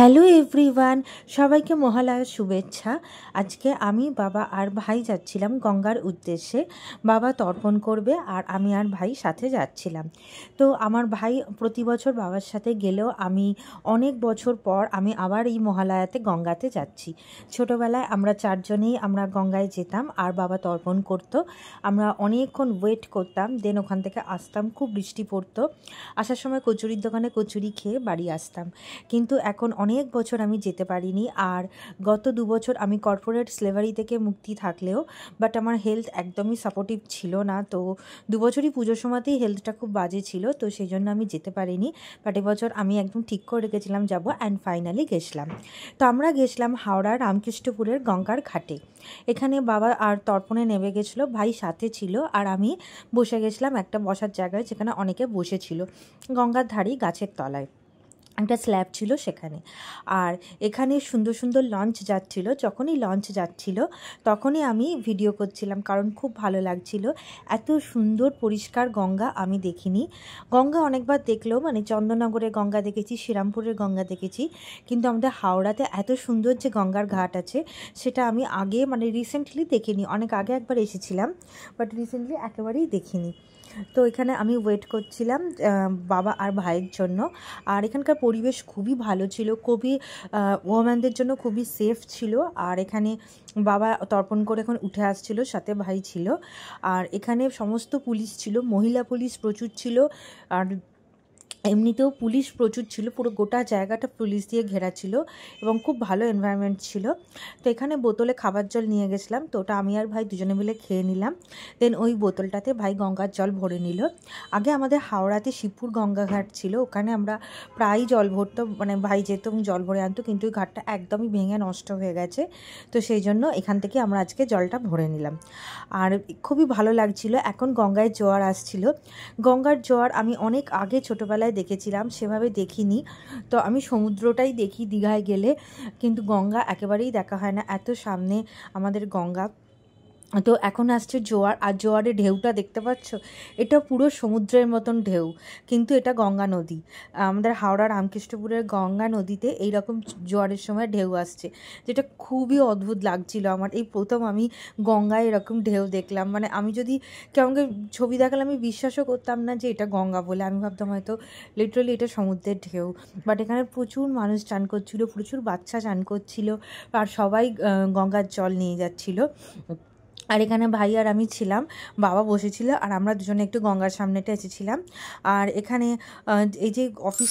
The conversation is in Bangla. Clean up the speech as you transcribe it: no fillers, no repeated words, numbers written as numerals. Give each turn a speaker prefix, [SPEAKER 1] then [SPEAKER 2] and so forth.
[SPEAKER 1] হ্যালো এভরিওয়ান, সবাইকে মহালয়ার শুভেচ্ছা। আজকে আমি, বাবা আর ভাই যাচ্ছিলাম গঙ্গার উদ্দেশ্যে। বাবা তর্পণ করবে আর আমি আর ভাই সাথে যাচ্ছিলাম। তো আমার ভাই প্রতি বছর বাবার সাথে গেলেও আমি অনেক বছর পর আমি আবার এই মহালয়াতে গঙ্গাতে যাচ্ছি। ছোটোবেলায় আমরা চারজনেই আমরা গঙ্গায় যেতাম আর বাবা তর্পণ করতো। আমরা অনেকক্ষণ ওয়েট করতাম, দেন ওখান থেকে আসতাম। খুব বৃষ্টি পড়তো, আসার সময় কচুরির দোকানে কচুরি খেয়ে বাড়ি আসতাম। কিন্তু এখন অনেক বছর আমি যেতে পারিনি। আর গত 2 বছর আমি কর্পোরেট স্লেভারি থেকে মুক্তি থাকলেও বাট আমার হেলথ একদমই সাপোর্টিভ ছিল না। তো 2 বছরই পুজোর সময়তেই হেলথটা খুব বাজে ছিল, তো সেই জন্য আমি যেতে পারিনি। বাট এবছর আমি একদম ঠিক করে রেখেছিলাম যাব, অ্যান্ড ফাইনালি গেছিলাম। তো আমরা গেছিলাম হাওড়া রামকৃষ্ণপুরের গঙ্গার ঘাটে। এখানে বাবা আর তর্পণে নেমে গেছিলো, ভাই সাথে ছিল আর আমি বসে গেছিলাম একটা বসার জায়গায়, যেখানে অনেকে বসেছিল গঙ্গার ধারেই গাছের তলায়। একটা স্ল্যাব ছিল সেখানে। আর এখানে সুন্দর সুন্দর লঞ্চ যাচ্ছিল। যখনই লঞ্চ যাচ্ছিল তখনই আমি ভিডিও করছিলাম, কারণ খুব ভালো লাগছিল। এত সুন্দর পরিষ্কার গঙ্গা আমি দেখিনি। গঙ্গা অনেকবার দেখলেও, মানে চন্দননগরের গঙ্গা দেখেছি, শ্রীরামপুরের গঙ্গা দেখেছি, কিন্তু আমাদের হাওড়াতে এত সুন্দর যে গঙ্গার ঘাট আছে সেটা আমি আগে, মানে রিসেন্টলি দেখিনি। অনেক আগে একবার এসেছিলাম, বাট রিসেন্টলি একেবারেই দেখিনি। তো এখানে আমি ওয়েট করছিলাম বাবা আর ভাইয়ের জন্য। আর এখানকার পরিবেশ খুবই ভালো ছিল, খুবই ওমেনদের জন্য খুবই সেফ ছিল। আর এখানে বাবা তর্পণ করে এখন উঠে আসছিল, সাথে ভাই ছিল। আর এখানে সমস্ত পুলিশ ছিল, মহিলা পুলিশ প্রচুর ছিল, আর এমনিতেও পুলিশ প্রচুর ছিল। পুরো গোটা জায়গাটা পুলিশ দিয়ে ঘেরা ছিল এবং খুব ভালো এনভায়রনমেন্ট ছিল। তো এখানে বোতলে খাবার জল নিয়ে গেছিলাম, তো ওটা আমি আর ভাই দুজনে মিলে খেয়ে নিলাম। দেন ওই বোতলটাতে ভাই গঙ্গার জল ভরে নিল। আগে আমাদের হাওড়াতে শিবপুর গঙ্গাঘাট ছিল, ওখানে আমরা প্রায়ই জল ভরতো, মানে ভাই যেত এবং জল ভরে আনতো, কিন্তু ওই ঘাটটা একদমই ভেঙে নষ্ট হয়ে গেছে। তো সেই জন্য এখান থেকে আমরা আজকে জলটা ভরে নিলাম। আর খুবই ভালো লাগছিল। এখন গঙ্গায় জোয়ার আসছিল। গঙ্গার জোয়ার আমি অনেক আগে ছোটোবেলায় দেখেছিলাম, সেভাবে দেখিনি। তো আমি সমুদ্রটাই দেখি দীঘায় গেলে, কিন্তু গঙ্গা একেবারেই দেখা হয় না, এত সামনে আমাদের গঙ্গা। তো এখন আসছে জোয়ার, আর জোয়ারের ঢেউটা দেখতে পাচ্ছ, এটা পুরো সমুদ্রের মতন ঢেউ, কিন্তু এটা গঙ্গা নদী। আমাদের হাওড়া রামকৃষ্ণপুরের গঙ্গা নদীতে এইরকম জোয়ারের সময় ঢেউ আসছে, যেটা খুবই অদ্ভুত লাগছিল আমার। এই প্রথম আমি গঙ্গায় এরকম ঢেউ দেখলাম। মানে আমি যদি কেমনকে ছবি দেখালে আমি বিশ্বাসও করতাম না যে এটা গঙ্গা বলে, আমি ভাবতাম হয়তো লিটারালি এটা সমুদ্রের ঢেউ। বাট এখানে প্রচুর মানুষ চান করছিল, প্রচুর বাচ্চা চান করছিল, আর সবাই গঙ্গার জল নিয়ে যাচ্ছিল। আর এখানে ভাই আর আমি ছিলাম, বাবা বসেছিল, আর আমরা দুজনে একটু গঙ্গার সামনেটা এসেছিলাম। আর এখানে এই যে অফিস